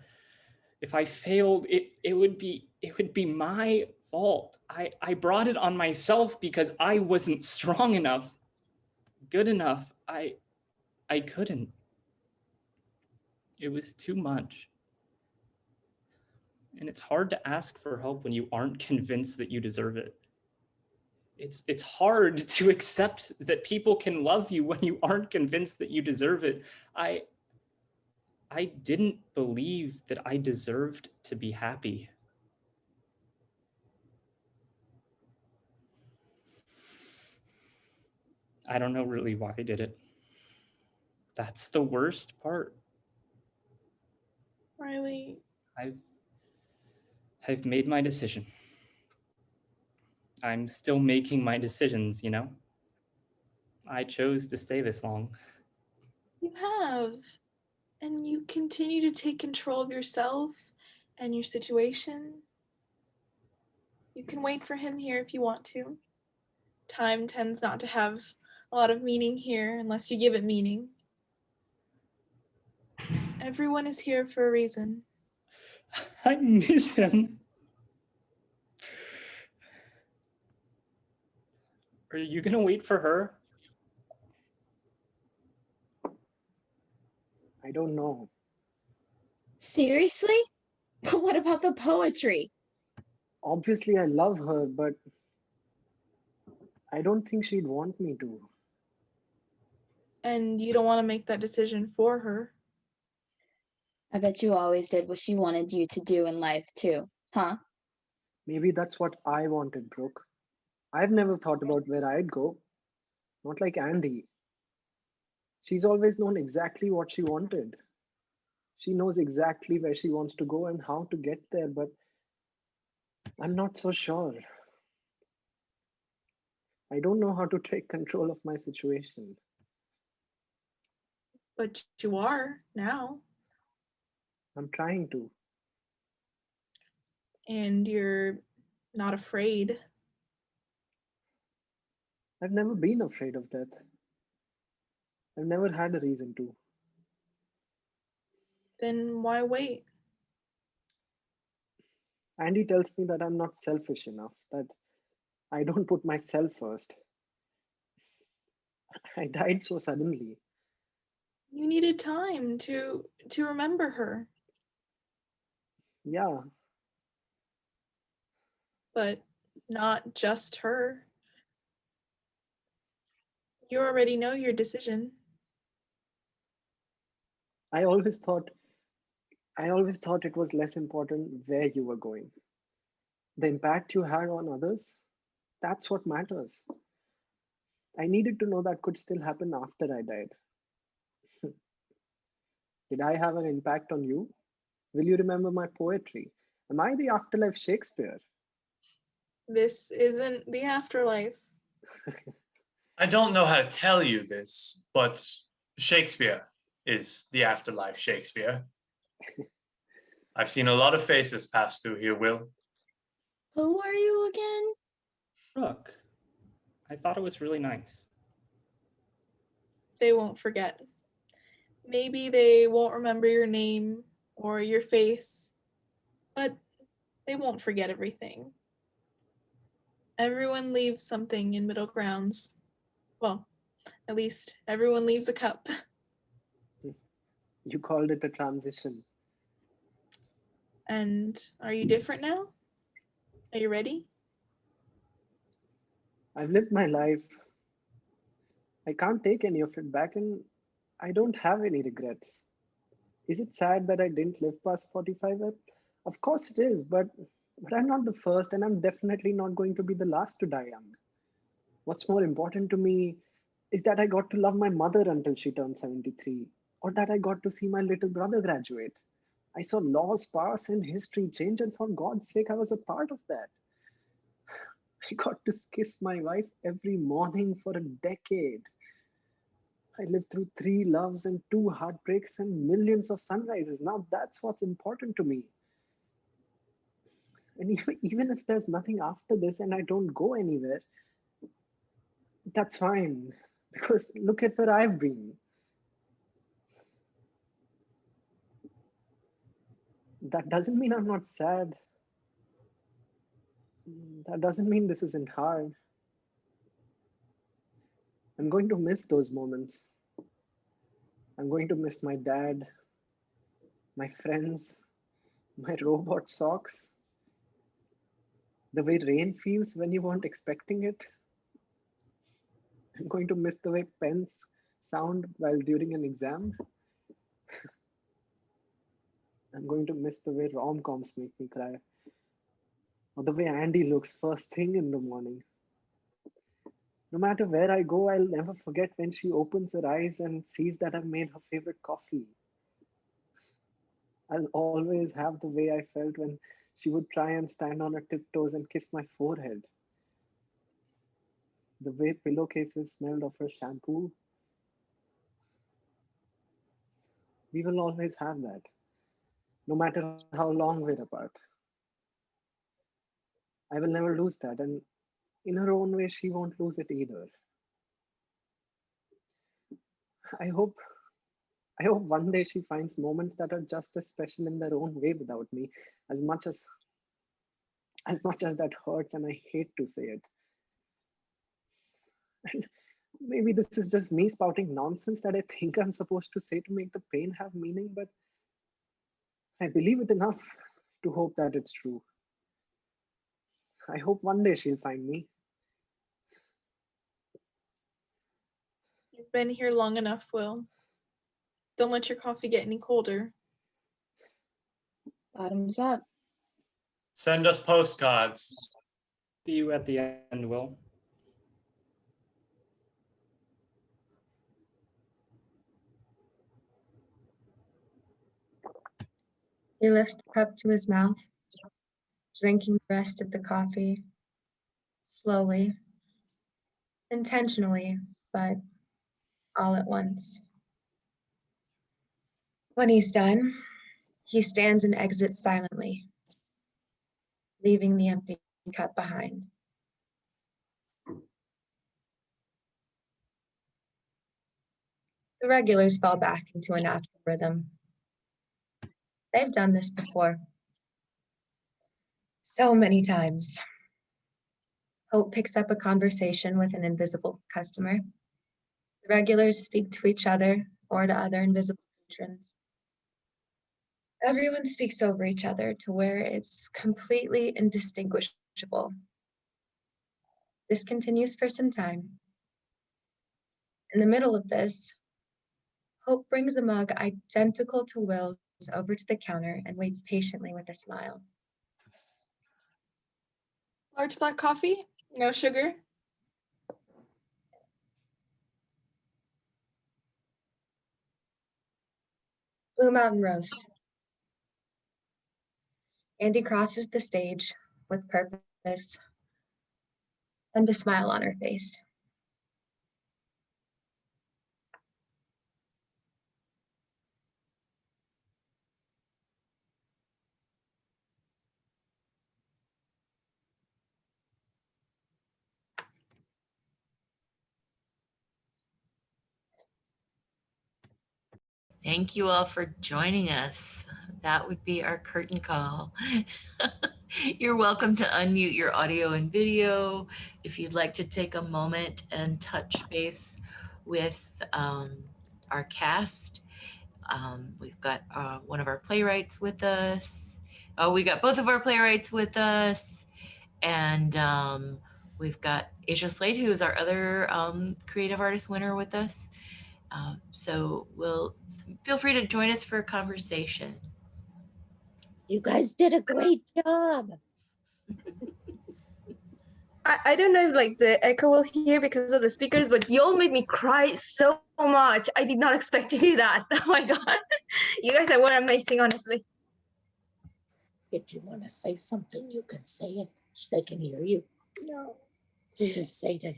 if I failed, it would be my fault. I brought it on myself because I wasn't strong enough, good enough. I couldn't. It was too much. And it's hard to ask for help when you aren't convinced that you deserve it. It's hard to accept that people can love you when you aren't convinced that you deserve it. I didn't believe that I deserved to be happy. I don't know really why I did it. That's the worst part. Riley, I've made my decision. I'm still making my decisions, you know? I chose to stay this long. you have. And you continue to take control of yourself and your situation. You can wait for him here if you want to. Time tends not to have a lot of meaning here unless you give it meaning. Everyone is here for a reason. I miss him. Are you gonna wait for her? I don't know. Seriously? But what about the poetry? Obviously, I love her, but I don't think she'd want me to. And you don't want to make that decision for her. I bet you always did what she wanted you to do in life too, huh? Maybe that's what I wanted, Brooke. I've never thought about where I'd go. Not like Andy. She's always known exactly what she wanted. She knows exactly where she wants to go and how to get there, but I'm not so sure. I don't know how to take control of my situation. But you are now. I'm trying to. And you're not afraid. I've never been afraid of death. I've never had a reason to. Then why wait? Andy tells me that I'm not selfish enough, that I don't put myself first. I died so suddenly. You needed time to remember her. Yeah, But not just her. You already know your decision. I always thought it was less important where you were going. The impact you had on others, that's what matters. I needed to know that could still happen after I died. Did I have an impact on you? Will you remember my poetry? Am I the afterlife Shakespeare? This isn't the afterlife. I don't know how to tell you this, but Shakespeare is the afterlife Shakespeare. I've seen a lot of faces pass through here, Will. Who are you again? Look, I thought it was really nice. They won't forget. Maybe they won't remember your name or your face, but they won't forget everything. Everyone leaves something in middle grounds. Well, at least everyone leaves a cup. You called it a transition. And are you different now? Are you ready? I've lived my life. I can't take any of it back, and I don't have any regrets. Is it sad that I didn't live past 45 yet? Of course it is, but I'm not the first, and I'm definitely not going to be the last to die young. What's more important to me is that I got to love my mother until she turned 73, or that I got to see my little brother graduate. I saw laws pass and history change, and for God's sake, I was a part of that. I got to kiss my wife every morning for a decade. I lived through 3 loves and 2 heartbreaks and millions of sunrises. Now that's what's important to me. And even if there's nothing after this and I don't go anywhere, that's fine. Because look at where I've been. That doesn't mean I'm not sad. That doesn't mean this isn't hard. I'm going to miss those moments. I'm going to miss my dad, my friends, my robot socks, the way rain feels when you weren't expecting it. I'm going to miss the way pens sound while during an exam. I'm going to miss the way rom-coms make me cry, or the way Andy looks first thing in the morning. No matter where I go, I'll never forget when she opens her eyes and sees that I've made her favorite coffee. I'll always have the way I felt when she would try and stand on her tiptoes and kiss my forehead. The way pillowcases smelled of her shampoo. We will always have that, no matter how long we're apart. I will never lose that, and in her own way, she won't lose it either. I hope I hope one day she finds moments that are just as special in their own way without me, as much as that hurts, and I hate to say it. And maybe this is just me spouting nonsense that I think I'm supposed to say to make the pain have meaning, but I believe it enough to hope that it's true. I hope one day she'll find me. You've been here long enough, Will. Don't let your coffee get any colder. Bottoms up. Send us postcards. See you at the end, Will. He lifts the cup to his mouth, drinking the rest of the coffee, slowly, intentionally, but all at once. When he's done, he stands and exits silently, leaving the empty cup behind. The regulars fall back into a natural rhythm. They've done this before. So many times. Hope picks up a conversation with an invisible customer. The regulars speak to each other or to other invisible patrons. Everyone speaks over each other to where it's completely indistinguishable. This continues for some time. In the middle of this, Hope brings a mug identical to Will's over to the counter and waits patiently with a smile. Large black coffee? No sugar? Blue Mountain Roast. Andy crosses the stage with purpose and a smile on her face. Thank you all for joining us. That would be our curtain call. You're welcome to unmute your audio and video if you'd like to take a moment and touch base with our cast. We've got one of our playwrights with us. Oh, we got both of our playwrights with us. And we've got Asia Slade, who is our other creative artist winner with us. So we'll feel free to join us for a conversation. You guys did a great job. I don't know if like the echo will hear because of the speakers, but y'all made me cry so much. I did not expect to do that. Oh my God. You guys were amazing, honestly. If you want to say something, you can say it. They can hear you. No. Just say it.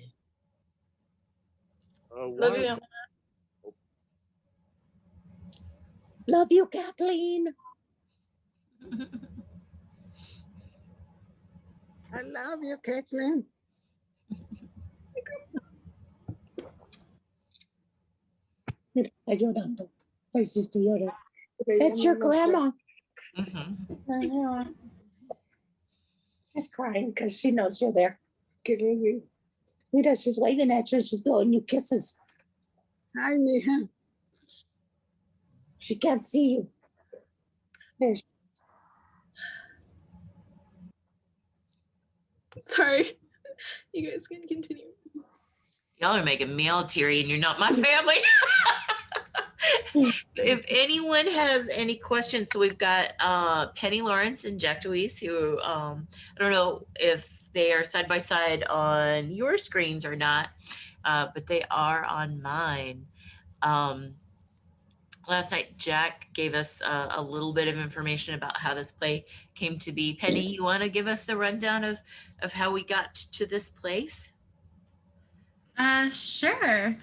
Love you. Love you, Kathleen. I love you, Kathleen. Está llorando. Pues estoy llorando. That's your grandma. Mm-hmm. She's crying because she knows you're there. Mira, she's waving at you. She's blowing you kisses. Hi, mija. She can't see you. There she Sorry. You guys can continue. Y'all are making me all teary and you're not my family. If anyone has any questions, so we've got Penny Lawrence and Jack Deweese, who I don't know if they are side by side on your screens or not, but they are on mine. Last night, Jack gave us a little bit of information about how this play came to be. Penny, you want to give us the rundown of how we got to this place? Sure.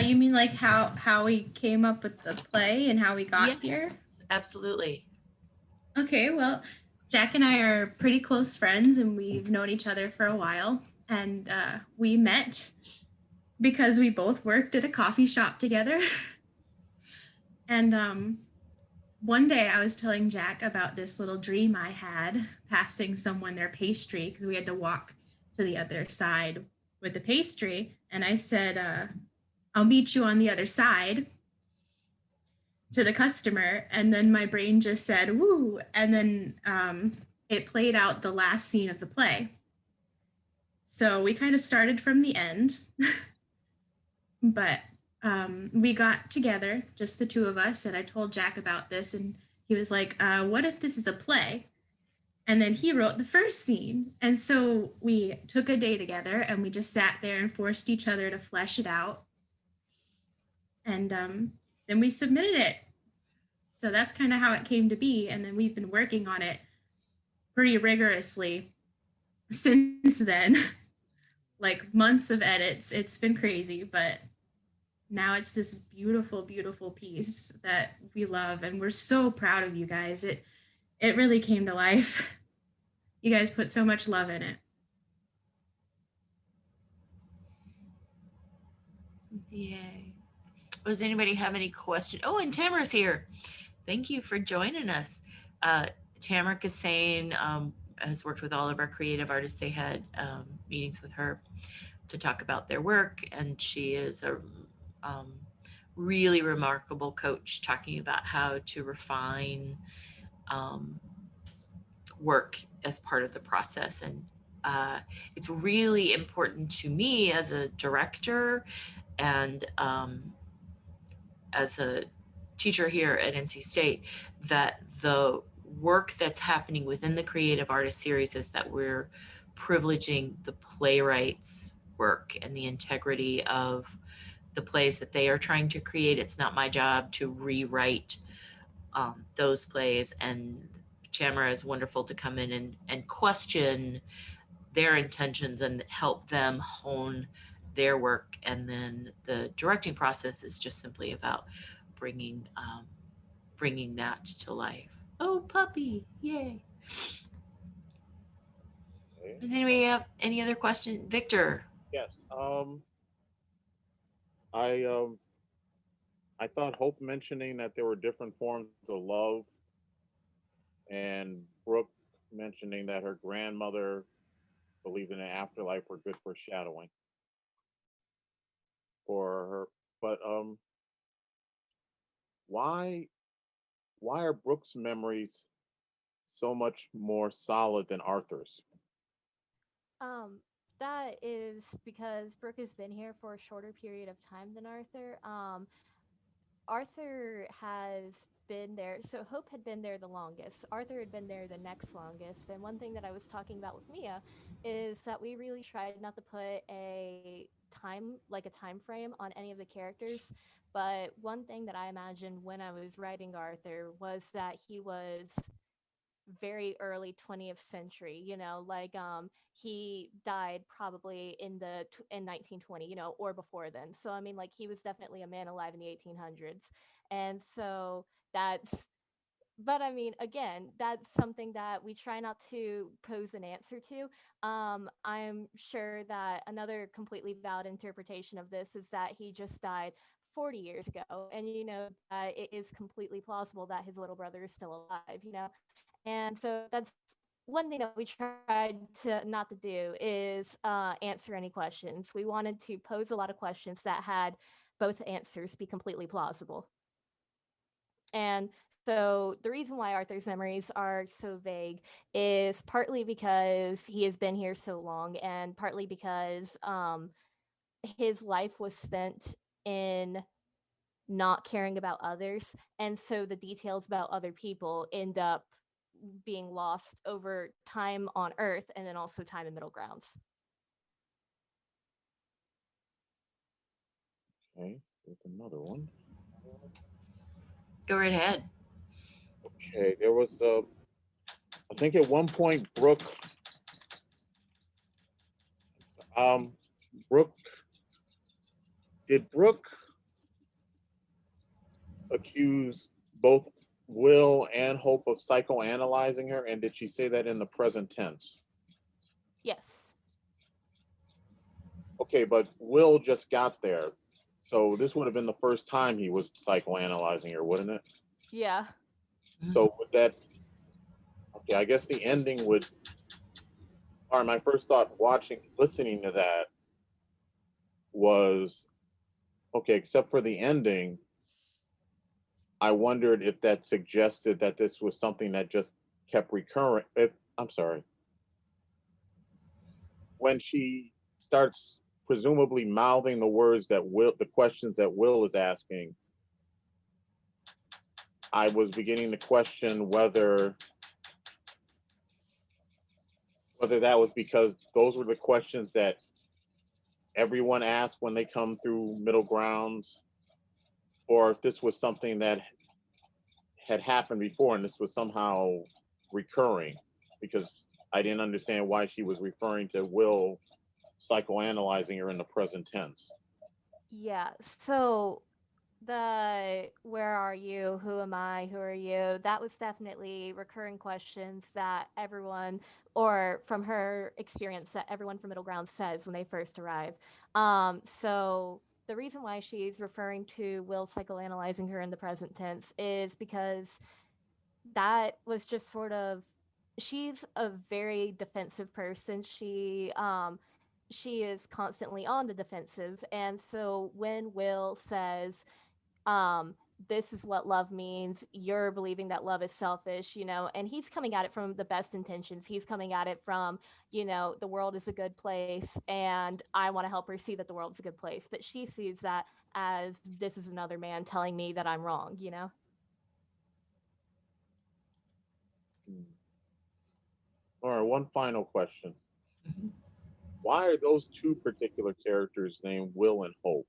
You mean like how we came up with the play and how we got here? Absolutely. Okay, well, Jack and I are pretty close friends and we've known each other for a while. And we met because we both worked at a coffee shop together. And one day I was telling Jack about this little dream I had passing someone their pastry because we had to walk to the other side with the pastry. And I said, I'll meet you on the other side to the customer. And then my brain just said, woo. And then it played out the last scene of the play. So we kind of started from the end, but we got together, just the two of us. And I told Jack about this and he was like, what if this is a play? And then he wrote the first scene. And so we took a day together and we just sat there and forced each other to flesh it out. And then we submitted it. So that's kind of how it came to be. And then we've been working on it pretty rigorously since then. Like months of edits. It's been crazy, but now it's this beautiful, beautiful piece that we love. And we're so proud of you guys. It really came to life. You guys put so much love in it. Yay. Does anybody have any questions? Oh, and Tamara's here. Thank you for joining us. Tamara Kassane has worked with all of our creative artists. They had meetings with her to talk about their work, and she is a really remarkable coach talking about how to refine work as part of the process. And it's really important to me as a director and as a teacher here at NC State that the work that's happening within the Creative Artist Series is that we're privileging the playwrights' work and the integrity of the plays that they are trying to create. It's not my job to rewrite those plays, and Tamara is wonderful to come in and question their intentions and help them hone their work. And then the directing process is just simply about bringing that to life. Oh, puppy, yay. Okay. Does anybody have any other question? Victor? Yes. I I thought Hope mentioning that there were different forms of love, and Brooke mentioning that her grandmother believed in an afterlife were good foreshadowing for her. But why why are Brooke's memories so much more solid than Arthur's? Um, that is because Brooke has been here for a shorter period of time than Arthur. Arthur has been there. So Hope had been there the longest. Arthur had been there the next longest. And one thing that I was talking about with Mia is that we really tried not to put a time frame on any of the characters. But one thing that I imagined when I was writing Arthur was that he was very early 20th century, he died probably in 1920, or before then. So I mean, like, he was definitely a man alive in the 1800s. And so that's but I mean, again, that's something that we try not to pose an answer to. I'm sure that another completely valid interpretation of this is that he just died 40 years ago, and that it is completely plausible that his little brother is still alive. And so that's one thing that we tried to not to do is answer any questions. We wanted to pose a lot of questions that had both answers be completely plausible. And so the reason why Arthur's memories are so vague is partly because he has been here so long, and partly because his life was spent in not caring about others. And so the details about other people end up being lost over time on Earth and then also time in Middle Grounds. Okay, there's another one. Go right ahead. Okay, there was I think at one point um, Brooke, did Brooke accuse both Will and Hope of psychoanalyzing her, and did she say that in the present tense? Yes. Okay, but Will just got there, so this would have been the first time he was psychoanalyzing her, wouldn't it? Yeah. So would that? Okay, I guess the ending would. All right, my first thought listening to that was, okay, except for the ending, I wondered if that suggested that this was something that just kept recurring. I'm sorry. When she starts presumably mouthing the questions that Will is asking, I was beginning to question whether that was because those were the questions that everyone asks when they come through middle grounds, or if this was something that had happened before and this was somehow recurring, because I didn't understand why she was referring to Will psychoanalyzing her in the present tense. Yeah. So the where are you, who am I, who are you, that was definitely recurring questions that everyone, or from her experience, that everyone from Middle Ground says when they first arrive. So the reason why she's referring to Will psychoanalyzing her in the present tense is because that was just sort of, she's a very defensive person. She is constantly on the defensive, and so when Will says, um this is what love means, you're believing that love is selfish, and he's coming at it from the best intentions. He's coming at it from, the world is a good place, and I want to help her see that the world's a good place, but she sees that as, this is another man telling me that I'm wrong. All right, one final question. Mhm. Why are those two particular characters named Will and Hope?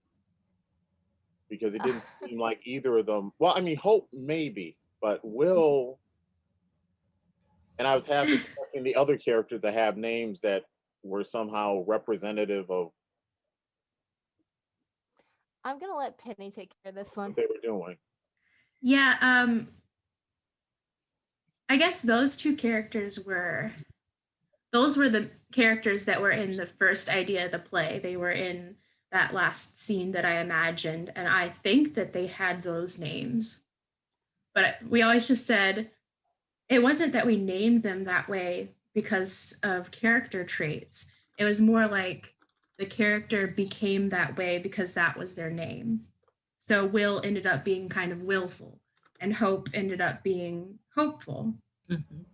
Because it didn't seem like either of them. Well, I mean, Hope maybe, but Will, and I was half expecting the other characters to have names that were somehow representative of I'm gonna let Penny take care of this what one. they were doing. Yeah, I guess those two characters those were the characters that were in the first idea of the play. They were in that last scene that I imagined, and I think that they had those names. But we always just said it wasn't that we named them that way because of character traits. It was more like the character became that way because that was their name. So Will ended up being kind of willful, and Hope ended up being hopeful. Mhm.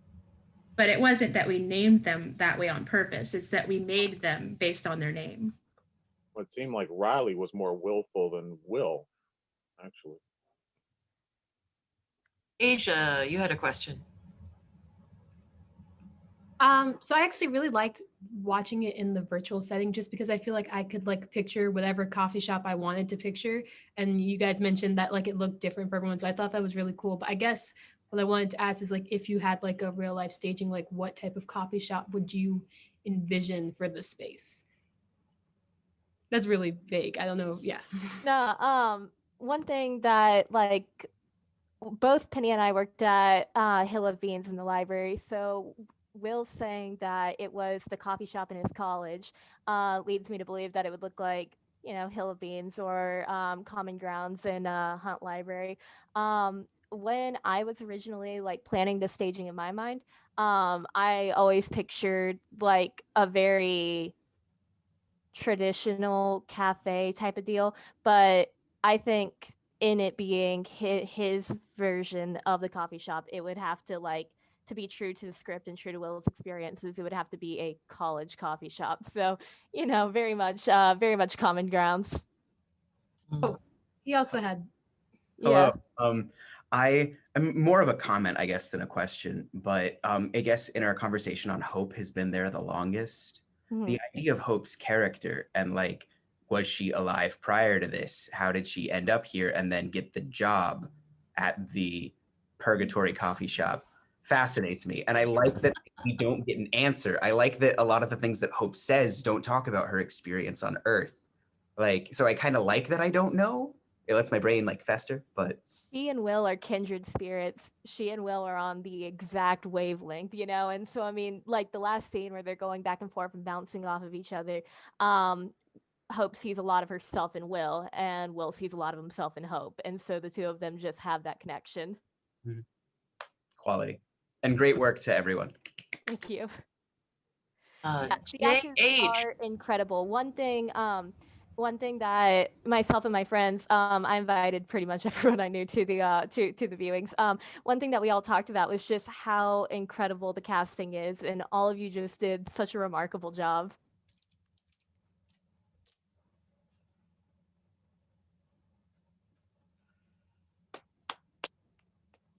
But it wasn't that we named them that way on purpose. It's that we made them based on their name. Well, it seemed like Riley was more willful than Will, actually. Asia, you had a question. So I actually really liked watching it in the virtual setting just because I feel like I could like picture whatever coffee shop I wanted to picture. And you guys mentioned that like it looked different for everyone. So I thought that was really cool. But I guess what I wanted to ask is like if you had like a real life staging, like what type of coffee shop would you envision for the space? That's really vague. I don't know. Yeah. No, one thing that like both Penny and I worked at Hill of Beans in the library, so Will saying that it was the coffee shop in his college leads me to believe that it would look like, you know, Hill of Beans or Common Grounds in Hunt Library. When I was originally like planning the staging in my mind, I always pictured like a very traditional cafe type of deal, but I think in it being his version of the coffee shop, it would have to like to be true to the script and true to Will's experiences, it would have to be a college coffee shop. So, you know, very much common grounds. Oh, he also had. Yeah. Hello. I am more of a comment, I guess, than a question, but I guess in our conversation on Hope has been there the longest. The idea of Hope's character and like, was she alive prior to this? How did she end up here and then get the job at the Purgatory coffee shop? Fascinates me. And I like that we don't get an answer. I like that a lot of the things that Hope says don't talk about her experience on Earth. Like, so I kind of like that I don't know. It lets my brain like fester, but She and Will are kindred spirits. She and Will are on the exact wavelength, you know? And so, I mean, like the last scene where they're going back and forth and bouncing off of each other, Hope sees a lot of herself in Will, and Will sees a lot of himself in Hope. And so the two of them just have that connection. quality. And great work to everyone. Thank you. Yeah, the actors are incredible. One thing that myself and my friends, I invited pretty much everyone I knew to the to the viewings. One thing that we all talked about was just how incredible the casting is, and all of you just did such a remarkable job.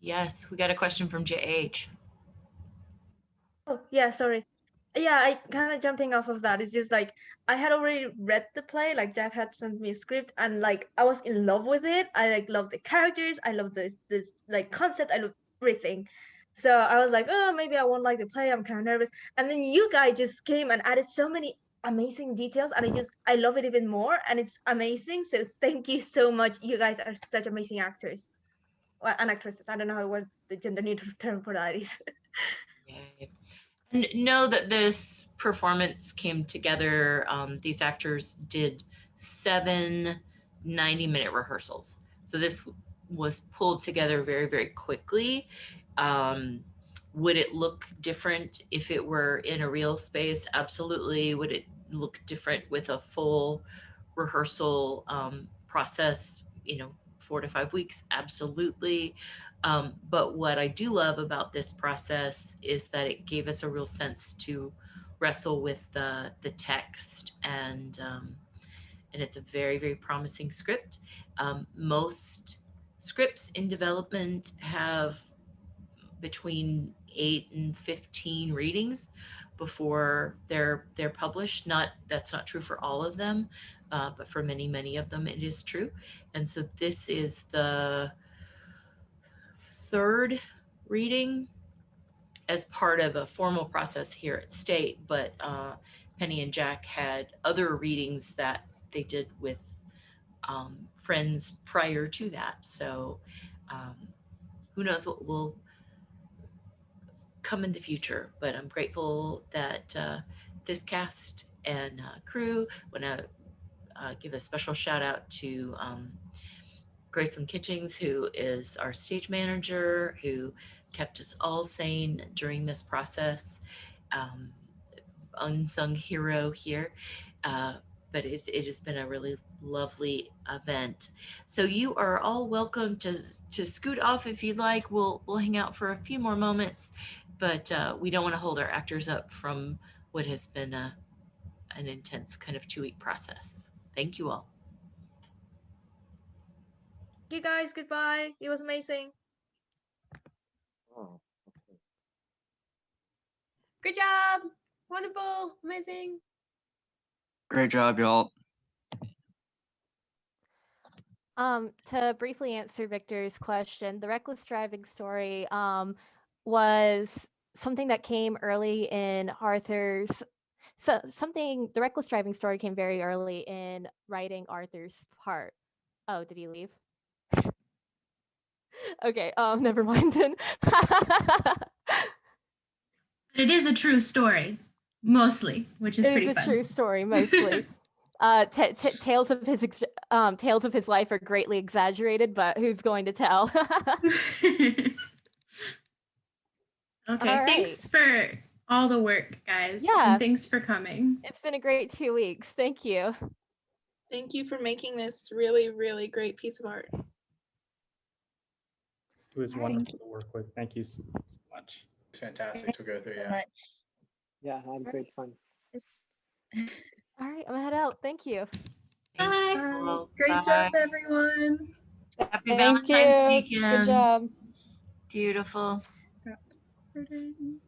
Yes, we got a question from JH. Oh, yeah, sorry. Yeah, I kind of jumping off of that. It's just like I had already read the play, like Jack had sent me a script, and like I was in love with it. I like love the characters, I love this like concept, I love everything. So I was like, oh, maybe I won't like the play. I'm kind of nervous. And then you guys just came and added so many amazing details, and I love it even more, and it's amazing. So thank you so much. You guys are such amazing actors and actresses. I don't know what the gender neutral term for that is. And know that this performance came together. These actors did 7 90-minute rehearsals. So this was pulled together very, very quickly. Would it look different if it were in a real space? Absolutely. Would it look different with a full rehearsal process, 4 to 5 weeks? Absolutely. But what I do love about this process is that it gave us a real sense to wrestle with the text, and it's a very, very promising script. Most scripts in development have between 8 and 15 readings before they're published. That's not true for all of them, but for many of them it is true. And so this is the 3rd reading as part of a formal process here at State, but Penny and Jack had other readings that they did with friends prior to that. So who knows what will come in the future, but I'm grateful that this cast and crew, when give a special shout out to Graceland Kitchings, who is our stage manager, who kept us all sane during this process. Unsung hero here. But it has been a really lovely event. So you are all welcome to scoot off if you'd like. We'll hang out for a few more moments, but we don't want to hold our actors up from what has been an intense kind of 2-week process. Thank you all. You guys, goodbye. It was amazing. Oh, Great job. Wonderful. Amazing. Great job, y'all. To briefly answer Victor's question, the reckless driving story was something that came early in Arthur's. The reckless driving story came very early in writing Arthur's part. Oh, did he leave? Okay, never mind then. It is a true story, mostly, which is pretty It is fun. a true story, mostly. Tales of his life are greatly exaggerated, but who's going to tell? Okay, All thanks for all the work, guys. Yeah. And thanks for coming. It's been a great 2 weeks. Thank you. Thank you for making this really, really great piece of art. It was wonderful to work with. Thank you so much. It's fantastic to go through. So Yeah. much. Yeah, I had great fun. All right, I'm gonna head out. Thank you. Thanks, Bye. all. Great Bye. job, everyone. Happy Thank Valentine's you. weekend. Good job. Beautiful. Stop recording.